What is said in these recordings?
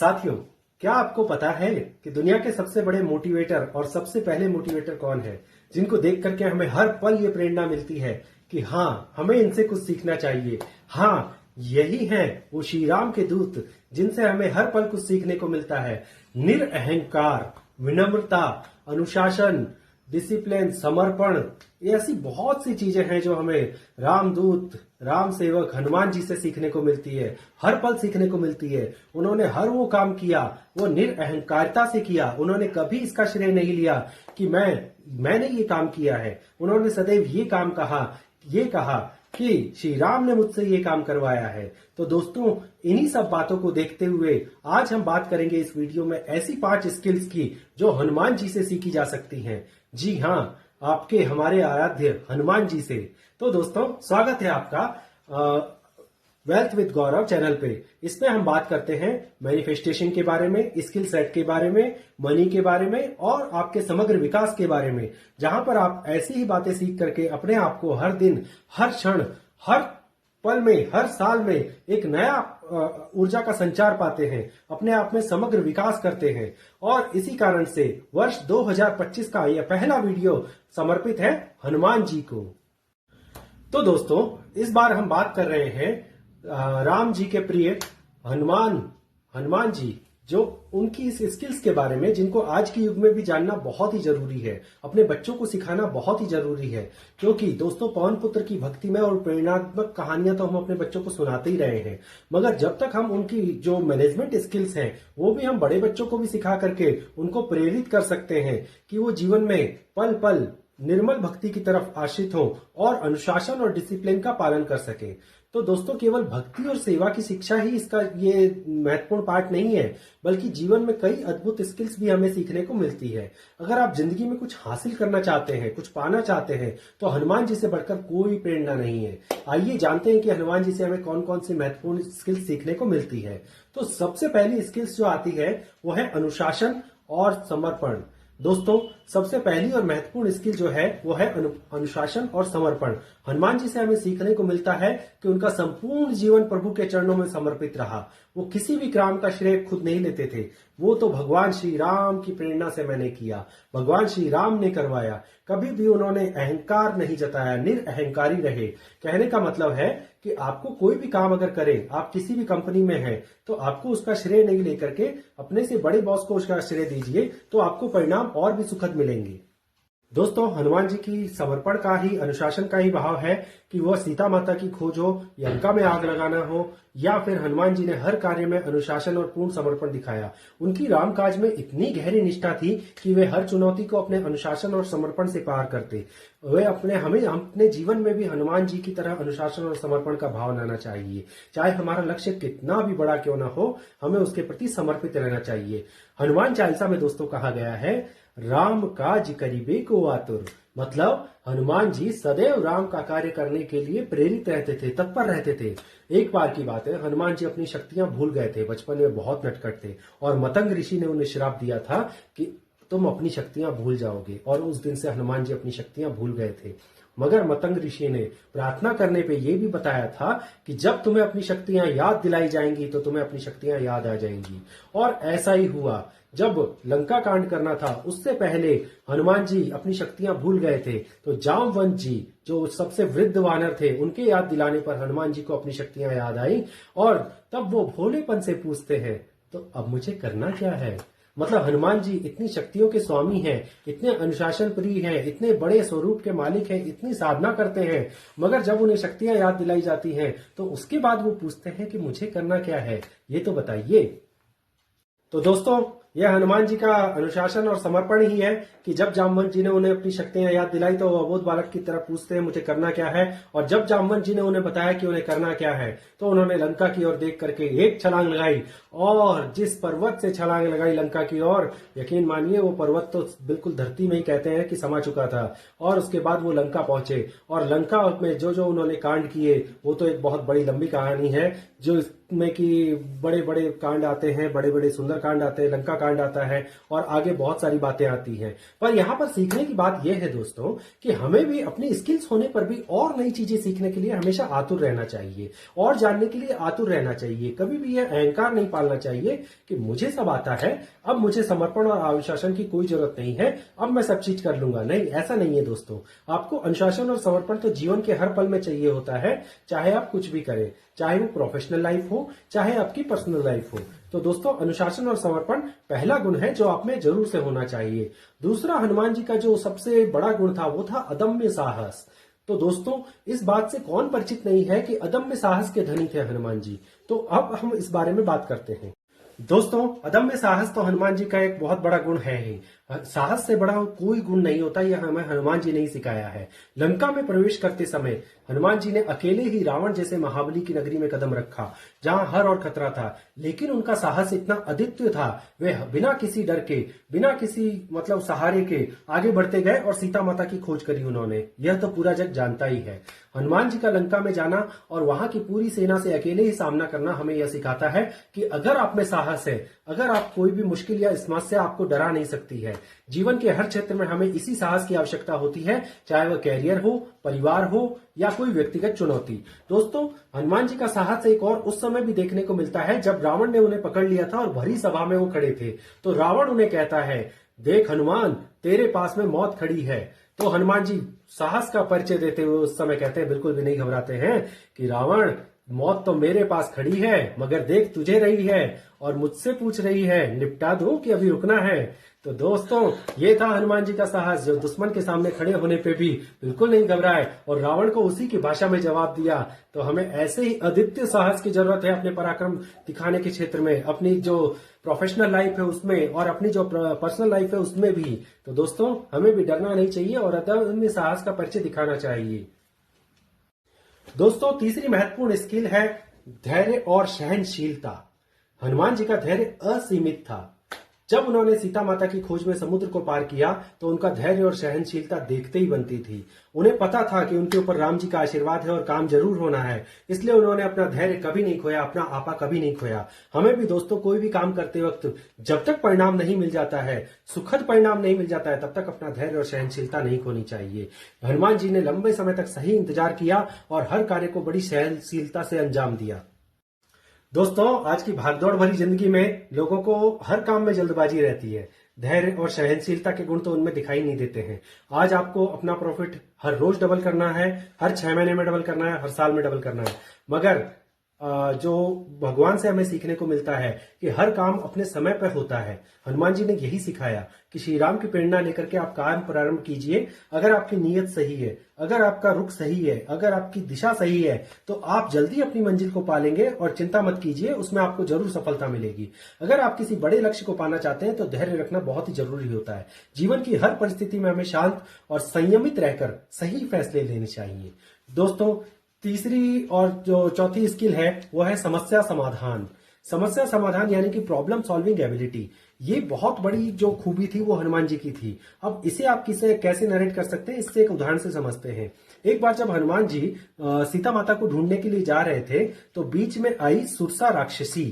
साथियों, क्या आपको पता है कि दुनिया के सबसे बड़े मोटिवेटर और सबसे पहले मोटिवेटर कौन है, जिनको देख करके हमें हर पल ये प्रेरणा मिलती है कि हाँ, हमें इनसे कुछ सीखना चाहिए। हाँ, यही हैं वो श्री राम के दूत, जिनसे हमें हर पल कुछ सीखने को मिलता है। निरअहंकार, विनम्रता, अनुशासन, डिसिप्लिन, समर्पण, ये ऐसी बहुत सी चीजें हैं जो हमें रामदूत, राम सेवक हनुमान जी से सीखने को मिलती है, हर पल सीखने को मिलती है। उन्होंने हर वो काम किया, वो निरअहंकारता से किया। उन्होंने कभी इसका श्रेय नहीं लिया कि मैंने ये काम किया है। उन्होंने सदैव ये कहा कि श्री राम ने मुझसे ये काम करवाया है। तो दोस्तों, इन्हीं सब बातों को देखते हुए आज हम बात करेंगे इस वीडियो में ऐसी 5 स्किल्स की जो हनुमान जी से सीखी जा सकती हैं। जी हाँ, आपके हमारे आराध्य हनुमान जी से। तो दोस्तों, स्वागत है आपका वेल्थ विद गौरव चैनल पे। इसमें हम बात करते हैं मैनिफेस्टेशन के बारे में, स्किल सेट के बारे में, मनी के बारे में और आपके समग्र विकास के बारे में, जहां पर आप ऐसी ही बातें सीख करके अपने आप को हर दिन, हर क्षण, हर पल में, हर साल में एक नया ऊर्जा का संचार पाते हैं, अपने आप में समग्र विकास करते हैं। और इसी कारण से वर्ष 2025 का यह पहला वीडियो समर्पित है हनुमान जी को। तो दोस्तों, इस बार हम बात कर रहे हैं राम जी के प्रिय हनुमान जी, जो उनकी इस स्किल्स के बारे में, जिनको आज के युग में भी जानना बहुत ही जरूरी है, अपने बच्चों को सिखाना बहुत ही जरूरी है। क्योंकि दोस्तों, पवन पुत्र की भक्तिमय और प्रेरणात्मक कहानियां तो हम अपने बच्चों को सुनाते ही रहे हैं, मगर जब तक हम उनकी जो मैनेजमेंट स्किल्स हैं वो भी हम बड़े बच्चों को भी सिखा करके उनको प्रेरित कर सकते हैं कि वो जीवन में पल पल निर्मल भक्ति की तरफ आश्रित हो और अनुशासन और डिसिप्लिन का पालन कर सके। तो दोस्तों, केवल भक्ति और सेवा की शिक्षा ही इसका ये महत्वपूर्ण पार्ट नहीं है, बल्कि जीवन में कई अद्भुत स्किल्स भी हमें सीखने को मिलती है। अगर आप जिंदगी में कुछ हासिल करना चाहते हैं, कुछ पाना चाहते हैं, तो हनुमान जी से बढ़कर कोई प्रेरणा नहीं है। आइए जानते हैं कि हनुमान जी से हमें कौन कौन सी महत्वपूर्ण स्किल्स सीखने को मिलती है। तो सबसे पहली स्किल्स जो आती है वो है अनुशासन और समर्पण। दोस्तों, सबसे पहली और महत्वपूर्ण स्किल जो है वो है अनुशासन और समर्पण। हनुमान जी से हमें सीखने को मिलता है कि उनका संपूर्ण जीवन प्रभु के चरणों में समर्पित रहा। वो किसी भी काम का श्रेय खुद नहीं लेते थे। वो तो भगवान श्री राम की प्रेरणा से मैंने किया, भगवान श्री राम ने करवाया। कभी भी उन्होंने अहंकार नहीं जताया, निरअहंकारी रहे। कहने का मतलब है कि आपको कोई भी काम अगर करें, आप किसी भी कंपनी में हैं, तो आपको उसका श्रेय नहीं लेकर के अपने से बड़े बॉस को उसका श्रेय दीजिए, तो आपको परिणाम और भी सुखद मिलेंगे। दोस्तों, हनुमान जी की समर्पण का ही, अनुशासन का ही भाव है कि वह सीता माता की खोज हो, लंका में आग लगाना हो, या फिर हनुमान जी ने हर कार्य में अनुशासन और पूर्ण समर्पण दिखाया। उनकी रामकाज में इतनी गहरी निष्ठा थी कि वे हर चुनौती को अपने अनुशासन और समर्पण से पार करते। वे हमें अपने जीवन में भी हनुमान जी की तरह अनुशासन और समर्पण का भाव लाना चाहिए। चाहे हमारा लक्ष्य कितना भी बड़ा क्यों ना हो, हमें उसके प्रति समर्पित रहना चाहिए। हनुमान चालीसा में दोस्तों कहा गया है, राम काज करिबे को आतुर। मतलब हनुमान जी सदैव राम का कार्य करने के लिए प्रेरित रहते थे, तत्पर रहते थे। एक बार की बात है, हनुमान जी अपनी शक्तियां भूल गए थे। बचपन में बहुत नटखट थे और मतंग ऋषि ने उन्हें श्राप दिया था कि तुम अपनी शक्तियां भूल जाओगे, और उस दिन से हनुमान जी अपनी शक्तियां भूल गए थे। मगर मतंग ऋषि ने प्रार्थना करने पे ये भी बताया था कि जब तुम्हें अपनी शक्तियां याद दिलाई जाएंगी तो तुम्हें अपनी शक्तियां याद आ जाएंगी। और ऐसा ही हुआ। जब लंका कांड करना था, उससे पहले हनुमान जी अपनी शक्तियां भूल गए थे, तो जामवंत जी जो सबसे वृद्ध वानर थे, उनके याद दिलाने पर हनुमान जी को अपनी शक्तियां याद आई। और तब वो भोलेपन से पूछते हैं, तो अब मुझे करना क्या है। मतलब हनुमान जी इतनी शक्तियों के स्वामी हैं, इतने अनुशासन प्रिय हैं, इतने बड़े स्वरूप के मालिक हैं, इतनी साधना करते हैं, मगर जब उन्हें शक्तियां याद दिलाई जाती हैं तो उसके बाद वो पूछते हैं कि मुझे करना क्या है, ये तो बताइए। तो दोस्तों, यह हनुमान जी का अनुशासन और समर्पण ही है कि जब जामवंत जी ने उन्हें अपनी शक्तियां याद दिलाई तो वो अबोध बालक की तरह पूछते हैं, मुझे करना क्या है। और जब जामवंत जी ने उन्हें बताया कि उन्हें करना क्या है, तो उन्होंने लंका की ओर देख करके एक छलांग लगाई, और जिस पर्वत से छलांग लगाई लंका की ओर, यकीन मानिए वो पर्वत तो बिल्कुल धरती में ही कहते हैं कि समा चुका था। और उसके बाद वो लंका पहुंचे, और लंका में जो जो उन्होंने कांड किए वो तो एक बहुत बड़ी लंबी कहानी है, जो इसमें कि बड़े बड़े कांड आते हैं, बड़े बड़े सुंदर कांड आते हैं, लंका कांड आता है और आगे बहुत सारी बातें आती हैं। पर यहाँ पर सीखने की बात यह है दोस्तों कि हमें भी अपनी स्किल्स होने पर भी और नई चीजें सीखने के लिए हमेशा आतुर रहना चाहिए और जानने के लिए आतुर रहना चाहिए। कभी भी यह अहंकार नहीं पालना चाहिए कि मुझे सब आता है, अब मुझे समर्पण और अनुशासन की कोई जरूरत नहीं है, अब मैं सब चीज कर लूंगा। नहीं, ऐसा नहीं है दोस्तों। आपको अनुशासन और समर्पण तो जीवन के हर पल में चाहिए होता है, चाहे आप कुछ भी करें, चाहे वो प्रोफेशनल लाइफ हो, चाहे आपकी पर्सनल लाइफ हो। तो दोस्तों, अनुशासन और समर्पण पहला गुण है जो आप में जरूर से होना चाहिए। दूसरा, हनुमान जी का जो सबसे बड़ा गुण था वो था अदम्य साहस। तो दोस्तों, इस बात से कौन परिचित नहीं है कि अदम्य साहस के धनी थे हनुमान जी। तो अब हम इस बारे में बात करते हैं। दोस्तों, अदम्य साहस तो हनुमान जी का एक बहुत बड़ा गुण है ही। साहस से बड़ा कोई गुण नहीं होता, यह हमें हनुमान जी ने ही सिखाया है। लंका में प्रवेश करते समय हनुमान जी ने अकेले ही रावण जैसे महाबली की नगरी में कदम रखा, जहां हर और खतरा था, लेकिन उनका साहस इतना अद्वितीय था, वे बिना किसी डर के, बिना किसी सहारे के आगे बढ़ते गए और सीता माता की खोज करी उन्होंने। यह तो पूरा जग जानता ही है। हनुमान जी का लंका में जाना और वहां की पूरी सेना से अकेले ही सामना करना हमें यह सिखाता है कि अगर आप में साहस है, अगर आप कोई भी मुश्किल या समस्या आपको डरा नहीं सकती है। जीवन के हर क्षेत्र में हमें इसी साहस की आवश्यकता होती है, चाहे वह कैरियर हो, परिवार हो या कोई व्यक्तिगत चुनौती। दोस्तों, हनुमान जी का साहस एक और उस समय भी देखने को मिलता है जब रावण ने उन्हें पकड़ लिया था और भरी सभा में वो खड़े थे। तो रावण उन्हें कहता है, देख हनुमान, तेरे पास में मौत खड़ी है। तो हनुमान जी साहस का परिचय देते हुए उस समय कहते हैं, बिल्कुल भी नहीं घबराते हैं, कि रावण, मौत तो मेरे पास खड़ी है, मगर देख तुझे रही है और मुझसे पूछ रही है निपटा दूं कि अभी रुकना है। तो दोस्तों, ये था हनुमान जी का साहस, जो दुश्मन के सामने खड़े होने पे भी बिल्कुल नहीं घबराए और रावण को उसी की भाषा में जवाब दिया। तो हमें ऐसे ही अद्वितीय साहस की जरूरत है अपने पराक्रम दिखाने के क्षेत्र में, अपनी जो प्रोफेशनल लाइफ है उसमें और अपनी जो पर्सनल लाइफ है उसमें भी। तो दोस्तों, हमें भी डरना नहीं चाहिए और अदम्य साहस का परिचय दिखाना चाहिए। दोस्तों, तीसरी महत्वपूर्ण स्किल है धैर्य और सहनशीलता। हनुमान जी का धैर्य असीमित था। जब उन्होंने सीता माता की खोज में समुद्र को पार किया तो उनका धैर्य और सहनशीलता देखते ही बनती थी। उन्हें पता था कि उनके ऊपर राम जी का आशीर्वाद है और काम जरूर होना है, इसलिए उन्होंने अपना धैर्य कभी नहीं खोया, अपना आपा कभी नहीं खोया। हमें भी दोस्तों, कोई भी काम करते वक्त जब तक परिणाम नहीं मिल जाता है, सुखद परिणाम नहीं मिल जाता है, तब तक अपना धैर्य और सहनशीलता नहीं खोनी चाहिए। हनुमान जी ने लंबे समय तक सही इंतजार किया और हर कार्य को बड़ी सहनशीलता से अंजाम दिया। दोस्तों, आज की भागदौड़ भरी जिंदगी में लोगों को हर काम में जल्दबाजी रहती है। धैर्य और सहनशीलता के गुण तो उनमें दिखाई नहीं देते हैं। आज आपको अपना प्रॉफिट हर रोज डबल करना है, हर 6 महीने में डबल करना है, हर साल में डबल करना है, मगर जो भगवान से हमें सीखने को मिलता है कि हर काम अपने समय पर होता है। हनुमान जी ने यही सिखाया कि श्री राम की प्रेरणा लेकर के आप काम प्रारंभ कीजिए। अगर आपकी नीयत सही है, अगर आपका रुख सही है, अगर आपकी दिशा सही है, तो आप जल्दी अपनी मंजिल को पालेंगे और चिंता मत कीजिए, उसमें आपको जरूर सफलता मिलेगी। अगर आप किसी बड़े लक्ष्य को पाना चाहते हैं तो धैर्य रखना बहुत ही जरूरी होता है। जीवन की हर परिस्थिति में हमें शांत और संयमित रहकर सही फैसले लेने चाहिए। दोस्तों, तीसरी और जो चौथी स्किल है वो है समस्या समाधान। समस्या समाधान यानी कि प्रॉब्लम सॉल्विंग एबिलिटी। ये बहुत बड़ी जो खूबी थी वो हनुमान जी की थी। अब इसे आप किसे कैसे नरेट कर सकते हैं, इससे एक उदाहरण से समझते हैं। एक बार जब हनुमान जी सीता माता को ढूंढने के लिए जा रहे थे तो बीच में आई सुरसा राक्षसी।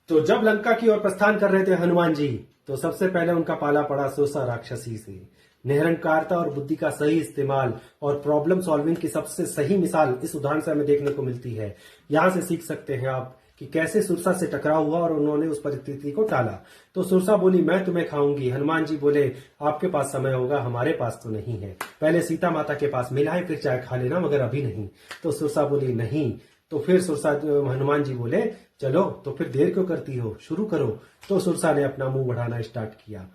तो जब लंका की ओर प्रस्थान कर रहे थे हनुमान जी, तो सबसे पहले उनका पाला पड़ा सुरसा राक्षसी से। निरंकारता और बुद्धि का सही इस्तेमाल और प्रॉब्लम सॉल्विंग की सबसे सही मिसाल इस उदाहरण से हमें देखने को मिलती है। यहां से सीख सकते हैं आप कि कैसे सुरसा से टकराव हुआ और उन्होंने उस परिस्थिति को टाला। तो सुरसा बोली, मैं तुम्हें खाऊंगी। हनुमान जी बोले, आपके पास समय होगा, हमारे पास तो नहीं है। पहले सीता माता के पास मिलाए फिर चाय खा लेना, मगर अभी नहीं। तो सुरसा बोली, नहीं। तो फिर हनुमान जी बोले, चलो तो फिर देर क्यों करती हो, शुरू करो। तो सुरसा ने अपना मुंह बढ़ाना स्टार्ट किया।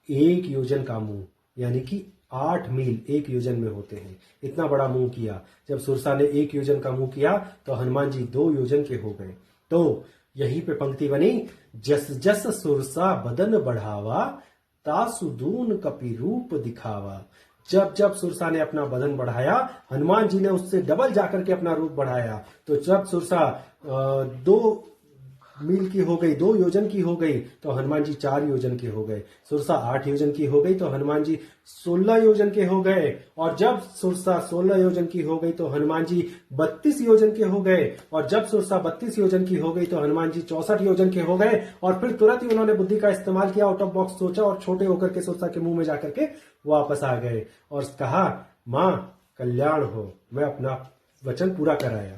1 योजन का मुंह, यानी कि 8 मील 1 योजन में होते हैं, इतना बड़ा मुंह किया। जब सुरसा ने 1 योजन का मुंह किया तो हनुमान जी 2 योजन के हो गए। तो यहीं पे पंक्ति बनी, जस जस सुरसा बदन बढ़ावा, तासु दून कपि रूप दिखावा। जब जब सुरसा ने अपना बदन बढ़ाया, हनुमान जी ने उससे डबल जाकर के अपना रूप बढ़ाया। तो जब सुरसा 2 मील की हो गई, 2 योजन की हो गई तो हनुमान जी 4 योजन के हो गए। सुरसा 8 योजन की हो गई तो हनुमान जी 16 योजन के हो गए। और जब सुरसा 16 योजन की हो गई तो हनुमान जी 32 योजन के हो गए। और जब सुरसा 32 योजन की हो गई तो हनुमान जी 64 योजन के हो गए। और फिर तुरंत ही उन्होंने बुद्धि का इस्तेमाल किया, आउट ऑफ बॉक्स सोचा और छोटे होकर के सुरसा के मुंह में जाकर के वापस आ गए और कहा, मां कल्याण हो, मैं अपना वचन पूरा कराया।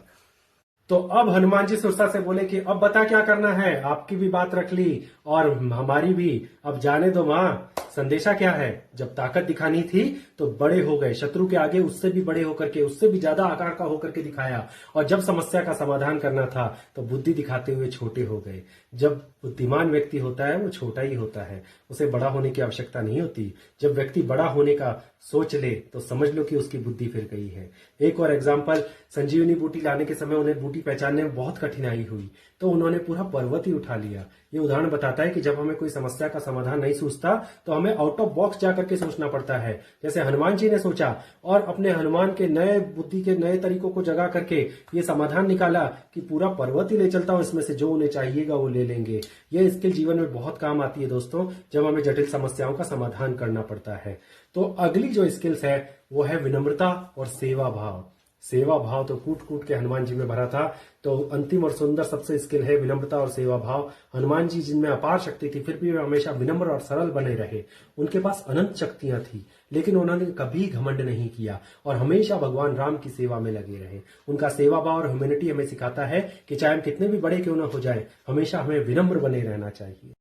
तो अब हनुमान जी सुरसा से बोले कि अब बता क्या करना है, आपकी भी बात रख ली और हमारी भी, अब जाने दो मां, संदेशा क्या है। जब ताकत दिखानी थी तो बड़े हो गए, शत्रु के आगे उससे भी बड़े होकर के, उससे भी ज्यादा आकार का होकर के दिखाया। और जब समस्या का समाधान करना था तो बुद्धि दिखाते हुए छोटे हो गए। जब बुद्धिमान व्यक्ति होता है वो छोटा ही होता है, उसे बड़ा होने की आवश्यकता नहीं होती। जब व्यक्ति बड़ा होने का सोच ले तो समझ लो कि उसकी बुद्धि फिर गई है। एक और एग्जाम्पल, संजीवनी बूटी लाने के समय उन्हें बूटी पहचानने में बहुत कठिनाई हुई तो उन्होंने पूरा पर्वत ही उठा लिया। ये उदाहरण बताता है कि जब हमें कोई समस्या का समाधान नहीं सूझता तो हमें आउट ऑफ बॉक्स जाकर के सोचना पड़ता है। जैसे हनुमान जी ने सोचा और अपने हनुमान के नए बुद्धि के नए तरीकों को जगा करके ये समाधान निकाला कि पूरा पर्वत ही ले चलता हूं, इसमें से जो उन्हें चाहिएगा वो ले लेंगे। ये स्किल जीवन में बहुत काम आती है दोस्तों, जब हमें जटिल समस्याओं का समाधान करना पड़ता है। तो अगली जो स्किल्स है वो है विनम्रता और सेवा भाव। सेवा भाव तो कूट कूट के हनुमान जी में भरा था, तो अंतिम और सुंदर सबसे स्किल है विनम्रता और सेवा भाव। हनुमान जी जिनमें अपार शक्ति थी फिर भी वे हमेशा विनम्र और सरल बने रहे। उनके पास अनंत शक्तियां थी लेकिन उन्होंने कभी घमंड नहीं किया और हमेशा भगवान राम की सेवा में लगे रहे। उनका सेवा भाव और ह्यूमैनिटी हमें सिखाता है कि चाहे हम कितने भी बड़े क्यों न हो जाए, हमेशा हमें विनम्र बने रहना चाहिए।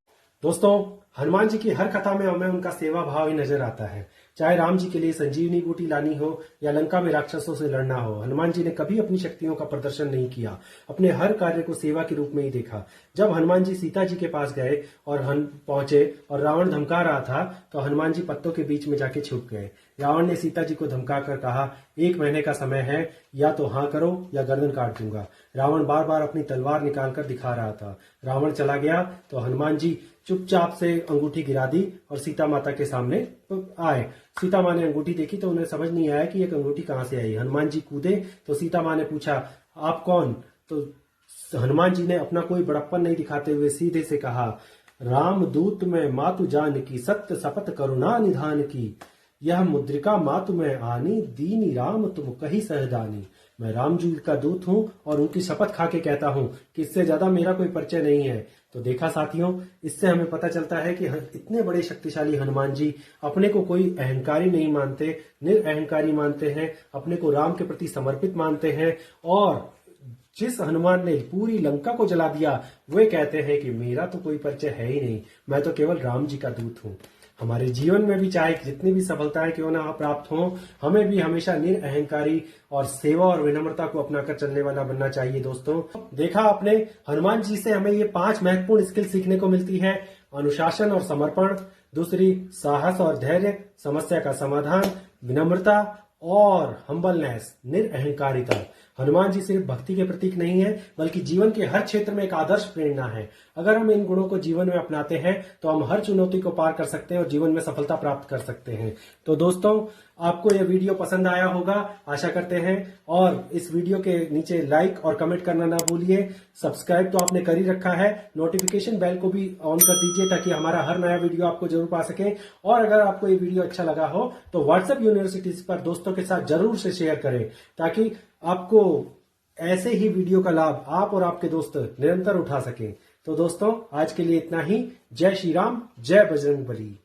दोस्तों, हनुमान जी की हर कथा में हमें उनका सेवा भाव ही नजर आता है। चाहे राम जी के लिए संजीवनी बूटी लानी हो या लंका में राक्षसों से लड़ना हो, हनुमान जी ने कभी अपनी शक्तियों का प्रदर्शन नहीं किया। अपने हर कार्य को सेवा के रूप में ही देखा। जब हनुमान जी सीता जी के पास गए और पहुंचे और रावण धमका रहा था तो हनुमान जी पत्तों के बीच में जाके छुप गए। रावण ने सीता जी को धमका कर कहा, 1 महीने का समय है, या तो हाँ करो या गर्दन काट दूंगा। रावण बार बार अपनी तलवार निकालकर दिखा रहा था। रावण चला गया तो हनुमान जी चुपचाप से अंगूठी गिरा दी और सीता माता के सामने आए। सीता माँ ने अंगूठी देखी तो उन्हें समझ नहीं आया कि एक अंगूठी कहाँ से आई। हनुमान जी कूदे तो सीता माँ ने पूछा, आप कौन? तो हनुमान जी ने अपना कोई बड़प्पन नहीं दिखाते हुए सीधे से कहा, राम दूत में मातु जान की, सत्य सपत करुणा निधान की, यह मुद्रिका मातु में आनी, दीनी राम तुम कही सहदानी। मैं राम जी का दूत हूं और उनकी शपथ खा के कहता हूं कि इससे ज्यादा मेरा कोई परिचय नहीं है। तो देखा साथियों, इससे हमें पता चलता है कि इतने बड़े शक्तिशाली हनुमान जी अपने को कोई अहंकारी नहीं मानते, निरअहंकारी मानते हैं, अपने को राम के प्रति समर्पित मानते हैं। और जिस हनुमान ने पूरी लंका को जला दिया वे कहते हैं कि मेरा तो कोई परिचय है ही नहीं, मैं तो केवल राम जी का दूत हूं। हमारे जीवन में भी चाहे जितनी भी सफलताएं क्यों ना प्राप्त हो, हमें भी हमेशा निरअहंकारी और सेवा और विनम्रता को अपनाकर चलने वाला बनना चाहिए। दोस्तों, देखा आपने, हनुमान जी से हमें ये 5 महत्वपूर्ण स्किल सीखने को मिलती है। अनुशासन और समर्पण, दूसरी साहस और धैर्य, समस्या का समाधान, विनम्रता और हम्बलनेस, निरअहंकारिता। हनुमान जी सिर्फ भक्ति के प्रतीक नहीं है बल्कि जीवन के हर क्षेत्र में एक आदर्श प्रेरणा है। अगर हम इन गुणों को जीवन में अपनाते हैं तो हम हर चुनौती को पार कर सकते हैं और जीवन में सफलता प्राप्त कर सकते हैं। तो दोस्तों, आपको यह वीडियो पसंद आया होगा आशा करते हैं, और इस वीडियो के नीचे लाइक और कमेंट करना ना भूलिए। सब्सक्राइब तो आपने कर ही रखा है, नोटिफिकेशन बेल को भी ऑन कर दीजिए ताकि हमारा हर नया वीडियो आपको जरूर पा सके। और अगर आपको ये वीडियो अच्छा लगा हो तो व्हाट्सएप यूनिवर्सिटीज पर दोस्तों के साथ जरूर से शेयर करें ताकि आपको ऐसे ही वीडियो का लाभ आप और आपके दोस्त निरंतर उठा सकें। तो दोस्तों, आज के लिए इतना ही। जय श्री राम, जय बजरंगबली।